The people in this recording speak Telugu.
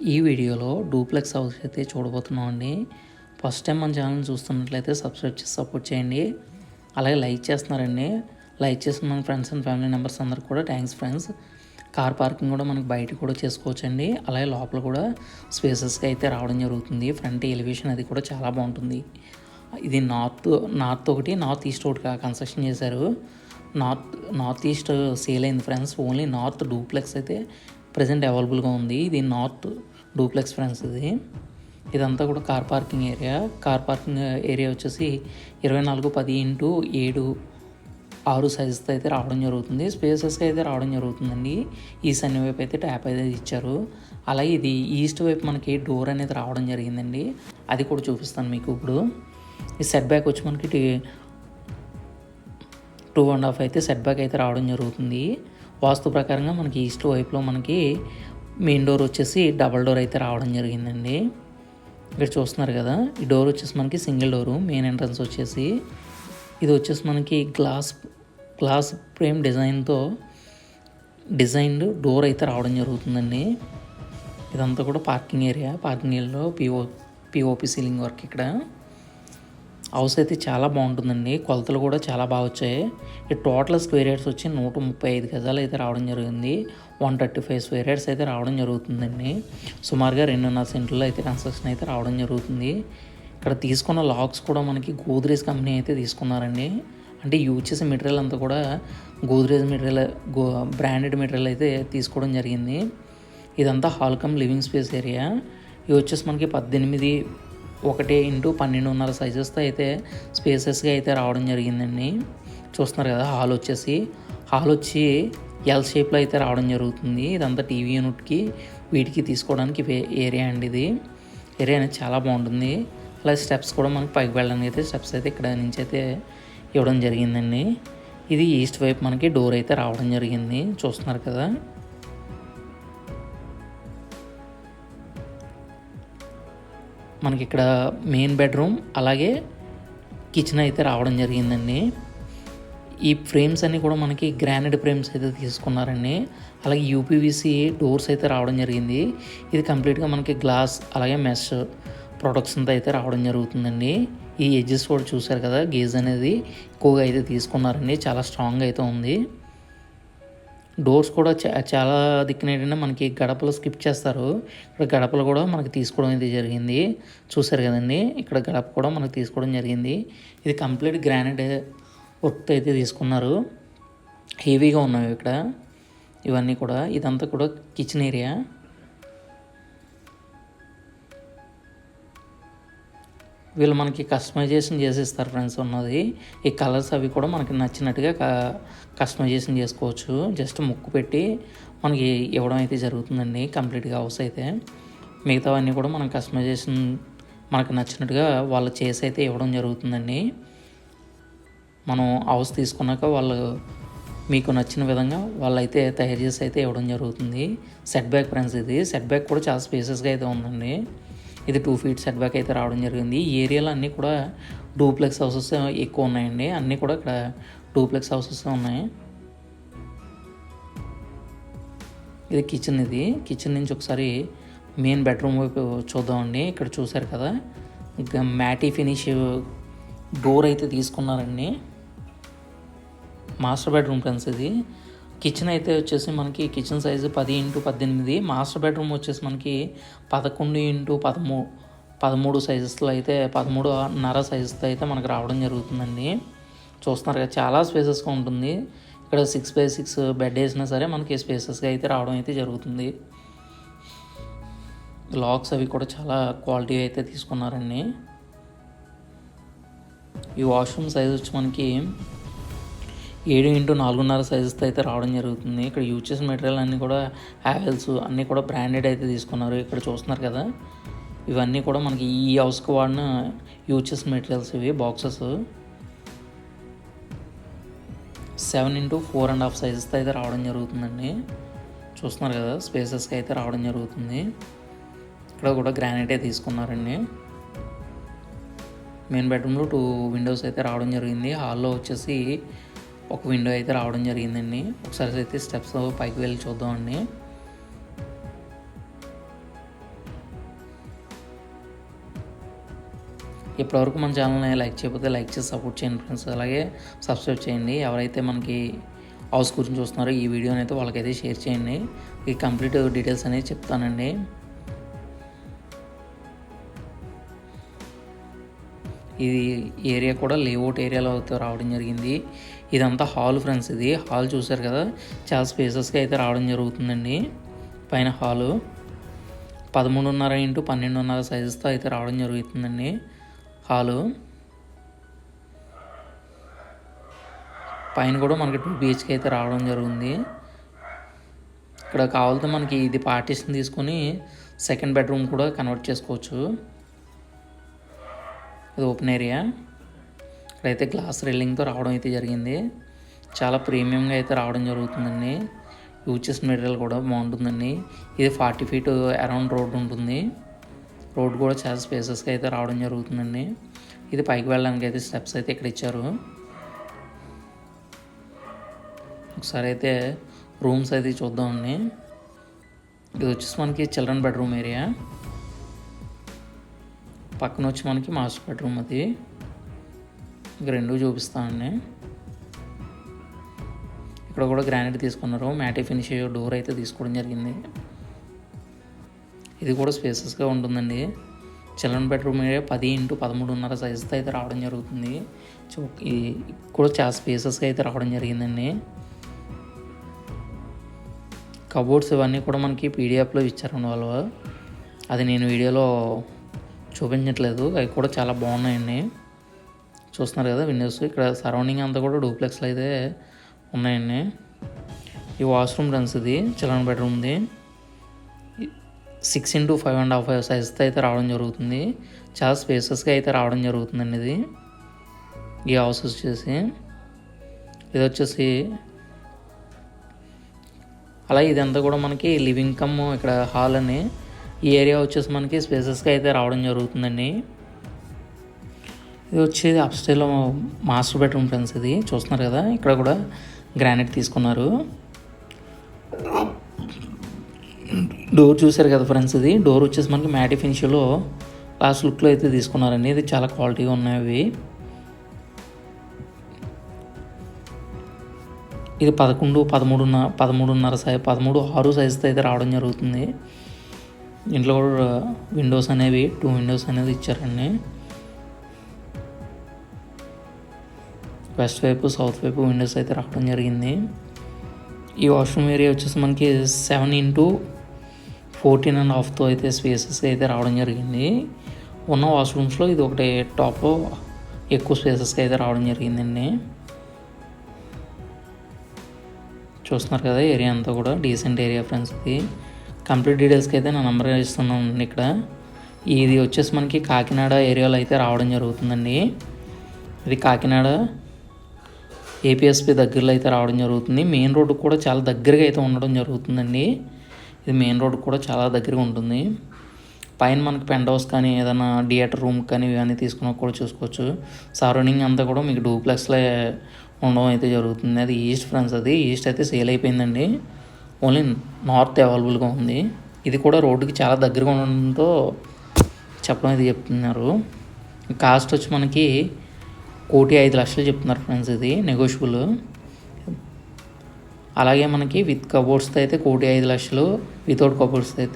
ఈ వీడియోలో డూప్లెక్స్ హౌస్ అయితే చూడబోతున్నాం అండి. ఫస్ట్ టైం మన ఛానల్ని చూస్తున్నట్లయితే సబ్స్క్రైబ్ చేసి సపోర్ట్ చేయండి. అలాగే లైక్ చేస్తున్నారండి. లైక్ చేసిన మన ఫ్రెండ్స్ అండ్ ఫ్యామిలీ మెంబర్స్ అందరికి కూడా థ్యాంక్స్ ఫ్రెండ్స్. కార్ పార్కింగ్ కూడా మనకి బయట కూడా చేసుకోవచ్చండి. అలాగే లోపల కూడా స్పేసెస్గా అయితే రావడం జరుగుతుంది. ఫ్రంట్ ఎలివేషన్ అది కూడా చాలా బాగుంటుంది. ఇది నార్త్ ఒకటి నార్త్ ఈస్ట్ ఒకటి కన్స్ట్రక్షన్ చేశారు. నార్త్ ఈస్ట్ సేల్ అయింది ఫ్రెండ్స్. ఓన్లీ నార్త్ డూప్లెక్స్ అయితే ప్రజెంట్ అవైలబుల్గా ఉంది. ఇది నార్త్ డూప్లెక్స్ ఫ్రెండ్స్. ఇదంతా కూడా కార్ పార్కింగ్ ఏరియా వచ్చేసి 24x10x7/6 సైజుతో అయితే రావడం జరుగుతుంది. స్పేసెస్గా అయితే రావడం జరుగుతుందండి. ఈశాన్య వైపు అయితే ట్యాప్ అయితే ఇచ్చారు. అలాగే ఇది ఈస్ట్ వైపు మనకి డోర్ అనేది రావడం జరిగిందండి. అది కూడా చూపిస్తాను మీకు ఇప్పుడు. ఈ సెట్ బ్యాక్ వచ్చి మనకి 2.5 అయితే సెట్ బ్యాక్ అయితే రావడం జరుగుతుంది. వాస్తు ప్రకారంగా మనకి ఈస్ట్ వైపులో మనకి మెయిన్ డోర్ వచ్చేసి డబల్ డోర్ అయితే రావడం జరిగిందండి. ఇక్కడ చూస్తున్నారు కదా, ఈ డోర్ వచ్చేసి మనకి సింగిల్ డోరు. మెయిన్ ఎంట్రన్స్ వచ్చేసి ఇది వచ్చేసి మనకి గ్లాస్ ఫ్రేమ్ డిజైన్డ్ డోర్ అయితే రావడం జరుగుతుందండి. ఇదంతా కూడా పార్కింగ్ ఏరియాలో పిఓపి సీలింగ్ వర్క్. ఇక్కడ హౌస్ అయితే చాలా బాగుంటుందండి. కొలతలు కూడా చాలా బాగా వచ్చాయి. ఈ టోటల్ స్క్వేర్ యార్డ్స్ వచ్చి 135 గజాలు అయితే రావడం జరిగింది. 135 స్క్వేర్ యార్డ్స్ అయితే రావడం జరుగుతుందండి. సుమారుగా 2.5 సెంట్లలో అయితే కన్స్ట్రక్షన్ అయితే రావడం జరుగుతుంది. ఇక్కడ తీసుకున్న లాక్స్ కూడా మనకి గోద్రేజ్ కంపెనీ అయితే తీసుకున్నారండి. అంటే యూజ్ చేసే మెటీరియల్ అంతా కూడా గోద్రేజ్ బ్రాండెడ్ మెటీరియల్ అయితే తీసుకోవడం జరిగింది. ఇదంతా hall come living space area. ఇవి వచ్చేసి మనకి 18x12.5 సైజెస్తో అయితే స్పేసెస్గా అయితే రావడం జరిగిందండి. చూస్తున్నారు కదా, హాల్ వచ్చి ఎల్ షేప్లో అయితే రావడం జరుగుతుంది. ఇదంతా టీవీ యూనిట్కి వీటికి తీసుకోవడానికి ఏరియా అండి. ఇది ఏరియా అనేది చాలా బాగుంటుంది. అలాగే స్టెప్స్ కూడా మనకి పైకి వెళ్ళడానికి అయితే స్టెప్స్ అయితే ఇక్కడ నుంచి అయితే ఇవ్వడం జరిగిందండి. ఇది ఈస్ట్ వైపు మనకి డోర్ అయితే రావడం జరిగింది. చూస్తున్నారు కదా, మనకి ఇక్కడ మెయిన్ బెడ్రూమ్ అలాగే కిచెన్ అయితే రావడం జరిగిందండి. ఈ ఫ్రేమ్స్ అన్నీ కూడా మనకి గ్రానైట్ ఫ్రేమ్స్ అయితే తీసుకున్నారండి. అలాగే యూపీవీసీ డోర్స్ అయితే రావడం జరిగింది. ఇది కంప్లీట్గా మనకి గ్లాస్ అలాగే మెష్ ప్రొడక్షన్తో అయితే రావడం జరుగుతుందండి. ఈ ఎడ్జెస్ కూడా చూసారు కదా, గేజ్ అనేది ఎక్కువగా అయితే తీసుకున్నారండి. చాలా స్ట్రాంగ్ అయితే ఉంది. డోర్స్ కూడా చాలా దిక్కునేటంటే మనకి గడపలు స్కిప్ చేస్తారు. ఇక్కడ గడపలు కూడా మనకి తీసుకోవడం అయితే జరిగింది. చూసారు కదండి, ఇక్కడ గడప కూడా మనకి తీసుకోవడం జరిగింది. ఇది కంప్లీట్ గ్రానైట్ వర్క్ అయితే తీసుకున్నారు. హెవీగా ఉన్నాయి ఇక్కడ ఇవన్నీ కూడా. ఇదంతా కూడా కిచెన్ ఏరియా. వీళ్ళు మనకి కస్టమైజేషన్ చేసిస్తారు ఫ్రెండ్స్. ఉన్నది ఈ కలర్స్ అవి కూడా మనకి నచ్చినట్టుగా కస్టమైజేషన్ చేసుకోవచ్చు. జస్ట్ ముక్కు పెట్టి మనకి ఇవ్వడం అయితే జరుగుతుందండి కంప్లీట్గా హౌస్ అయితే. మిగతావన్నీ కూడా మనం కస్టమైజేషన్ మనకు నచ్చినట్టుగా వాళ్ళు చేసి అయితే ఇవ్వడం జరుగుతుందండి. మనం హౌస్ తీసుకున్నాక వాళ్ళు మీకు నచ్చిన విధంగా వాళ్ళు అయితే తయారు చేసి అయితే ఇవ్వడం జరుగుతుంది. సెట్ బ్యాక్ ఫ్రెండ్స్, ఇది సెట్ బ్యాక్ కూడా చాలా స్పేసెస్గా అయితే ఉందండి. ఇది 2 feet సెట్ బ్యాక్ అయితే రావడం జరిగింది. ఈ ఏరియాలో అన్నీ కూడా డూప్లెక్స్ హౌసెస్ ఎక్కువ ఉన్నాయండి. అన్నీ కూడా ఇక్కడ డూప్లెక్స్ హౌసెస్ ఉన్నాయి. ఇది కిచెన్ నుంచి ఒకసారి మెయిన్ బెడ్రూమ్ వైపు చూద్దామండి. ఇక్కడ చూసారు కదా, మ్యాటీ ఫినిష్ డోర్ అయితే తీసుకున్నారండి. Master bedroom friends. ఇది కిచెన్ అయితే వచ్చేసి మనకి kitchen size 10x18. Master bedroom వచ్చేసి మనకి 11x13 సైజెస్లో అయితే 13.5 సైజుతో అయితే మనకు రావడం జరుగుతుందండి. చూస్తున్నారు కదా, చాలా స్పేసెస్గా ఉంటుంది. ఇక్కడ 6x6 బెడ్ వేసినా సరే మనకి స్పేసెస్గా అయితే రావడం అయితే జరుగుతుంది. లాక్స్ అవి కూడా చాలా క్వాలిటీ అయితే తీసుకున్నారండి. ఈ వాష్రూమ్ సైజ్ వచ్చి మనకి 7x4.5 సైజుతో అయితే రావడం జరుగుతుంది. ఇక్కడ యూజ్ చేసిన మెటీరియల్ అన్నీ కూడా హ్యావెల్స్ అన్నీ కూడా బ్రాండెడ్ అయితే తీసుకున్నారు. ఇక్కడ చూస్తున్నారు కదా, ఇవన్నీ కూడా మనకి ఈ హౌస్కి వాడిన యూజ్ చేసిన మెటీరియల్స్. ఇవి బాక్సెస్ 7x4.5 సైజుతో అయితే రావడం జరుగుతుందండి. చూస్తున్నారు కదా, స్పేసెస్కి అయితే రావడం జరుగుతుంది. ఇక్కడ కూడా గ్రానైటే తీసుకున్నారండి. మెయిన్ బెడ్రూమ్లో 2 విండోస్ అయితే రావడం జరిగింది. హాల్లో వచ్చేసి ఒక విండో అయితే రావడం జరిగిందండి. ఒకసారి అయితే స్టెప్స్ పైకి వెళ్ళి చూద్దామండి. ఇప్పటివరకు మన ఛానల్ని లైక్ చేయకపోతే లైక్ చేసి సపోర్ట్ చేయండి ఫ్రెండ్స్. అలాగే సబ్స్క్రైబ్ చేయండి. ఎవరైతే మనకి హౌస్ గురించి చూస్తున్నారో ఈ వీడియోని అయితే వాళ్ళకైతే షేర్ చేయండి. ఈ కంప్లీట్ డీటెయిల్స్ అనేది చెప్తానండి. ఇది ఏరియా కూడా లేఅవుట్ ఏరియాలో అయితే రావడం జరిగింది. ఇదంతా హాల్ ఫ్రెండ్స్. ఇది హాల్ చూసారు కదా, చాలా స్పేసెస్గా అయితే రావడం జరుగుతుందండి. పైన హాలు 13.5 x 12.5 సైజెస్తో అయితే రావడం జరుగుతుందండి. హాలు పైన కూడా మనకి 2 BHK అయితే రావడం జరుగుతుంది. ఇక్కడ కావాలంటే మనకి ఇది పార్టీషన్ తీసుకొని సెకండ్ బెడ్రూమ్ కూడా కన్వర్ట్ చేసుకోవచ్చు. ఇది ఓపెన్ ఏరియా. ఇక్కడైతే గ్లాస్ రైలింగ్తో రావడం అయితే జరిగింది. చాలా ప్రీమియంగా అయితే రావడం జరుగుతుందండి. యూజ్ చేసిన మెటీరియల్ కూడా బాగుంటుందండి. ఇది 40 feet అరౌండ్ రోడ్ ఉంటుంది. రోడ్ కూడా చాలా స్పేసెస్గా అయితే రావడం జరుగుతుందండి. ఇది పైకి వెళ్ళడానికి అయితే స్టెప్స్ అయితే ఇక్కడ ఇచ్చారు. ఒకసారి అయితే రూమ్స్ అయితే చూద్దామండి. ఇది వచ్చేసి మనకి చిల్డ్రన్ బెడ్రూమ్ ఏరియా. పక్కన వచ్చి మనకి మాస్టర్ బెడ్రూమ్. అది ఇక రెండు చూపిస్తానండి. ఇక్కడ కూడా గ్రానైట్ తీసుకున్నారు. మ్యాటీ ఫినిష్ డోర్ అయితే తీసుకోవడం జరిగింది. ఇది కూడా స్పేసెస్గా ఉంటుందండి. చిల్డ్రన్ బెడ్రూమ్ ఏరియా 10 x 13.5 సైజుతో అయితే రావడం జరుగుతుంది. ఇది కూడా చాలా స్పేసెస్గా అయితే రావడం జరిగిందండి. కబోర్డ్స్ ఇవన్నీ కూడా మనకి పీడిఎఫ్లో ఇచ్చారండి వాళ్ళు. అది నేను వీడియోలో చూపించట్లేదు. అవి కూడా చాలా బాగున్నాయండి. చూస్తున్నారు కదా విండోస్. ఇక్కడ సరౌండింగ్ అంతా కూడా డూప్లెక్స్లో అయితే ఉన్నాయండి. ఈ వాష్రూమ్ రన్స్. ఇది చిల్డ్రన్ బెడ్రూమ్ది 6 x 5.5 సైజ్తో అయితే రావడం జరుగుతుంది. చాలా స్పేసెస్గా అయితే రావడం జరుగుతుందండి. ఇది ఈ హౌస్ వచ్చేసి ఇది వచ్చేసి అలా ఇదంతా కూడా మనకి లివింగ్ కమ్ ఇక్కడ హాల్ అని ఈ ఏరియా వచ్చేసి మనకి స్పేసెస్గా అయితే రావడం జరుగుతుందండి. ఇది వచ్చేది అప్స్టైల్లో మాస్టర్ బెడ్రూమ్ ఫ్రెండ్స్. ఇది చూస్తున్నారు కదా, ఇక్కడ కూడా గ్రానైట్ తీసుకున్నారు. డోర్ చూసారు కదా ఫ్రెండ్స్. ఇది డోర్ వచ్చేసి మనకి మ్యాటీ ఫినిష్లో లాస్ట్ లుక్లో అయితే తీసుకున్నారండి. ఇది చాలా క్వాలిటీగా ఉన్నాయి అవి. ఇది 13.5 సైజ్ 13.6 సైజుతో అయితే రావడం జరుగుతుంది. ఇంట్లో కూడా విండోస్ అనేవి 2 విండోస్ అనేది ఇచ్చారండి. వెస్ట్ వైపు సౌత్ వైపు విండోస్ అయితే రావడం జరిగింది. ఈ వాష్రూమ్ ఏరియా వచ్చేసి మనకి 7 x 14.5తో అయితే స్పేసెస్ అయితే రావడం జరిగింది. ఉన్న వాష్రూమ్స్లో ఇది ఒకటి టాప్ ఎక్కువ స్పేసెస్కి అయితే రావడం జరిగిందండి. చూస్తున్నారు కదా ఏరియా అంతా కూడా డీసెంట్ ఏరియా ఫ్రెండ్స్. ఇది కంప్లీట్ డీటెయిల్స్కి అయితే నా నెంబర్ ఇస్తున్నాను ఇక్కడ. ఇది వచ్చేసి మనకి కాకినాడ ఏరియాలో అయితే రావడం జరుగుతుందండి. ఇది కాకినాడ ఏపీఎస్పీ దగ్గరలో అయితే రావడం జరుగుతుంది. మెయిన్ రోడ్డు కూడా చాలా దగ్గరగా అయితే ఉండడం జరుగుతుందండి. ఇది మెయిన్ రోడ్డు కూడా చాలా దగ్గరగా ఉంటుంది. పైన మనకి పెంట్ హౌస్ కానీ ఏదైనా థియేటర్ రూమ్ కానీ ఇవన్నీ తీసుకున్నా కూడా చూసుకోవచ్చు. సరౌండింగ్ అంతా కూడా మీకు డూప్లెక్స్లో ఉండడం అయితే జరుగుతుంది. అది ఈస్ట్ ఫ్రెండ్స్. అది ఈస్ట్ అయితే సేల్ అయిపోయిందండి. ఓన్లీ నార్త్ అవైలబుల్గా ఉంది. ఇది కూడా రోడ్డుకి చాలా దగ్గరగా ఉండడంతో చెప్పడం అయితే చెప్తున్నారు. కాస్ట్ వచ్చి మనకి 1,05,00,000 చెప్తున్నారు ఫ్రెండ్స్. ఇది నెగోషియబుల్. అలాగే మనకి విత్ కబోర్డ్స్తో అయితే 1,05,00,000, వితౌట్ కబోర్డ్స్తో అయితే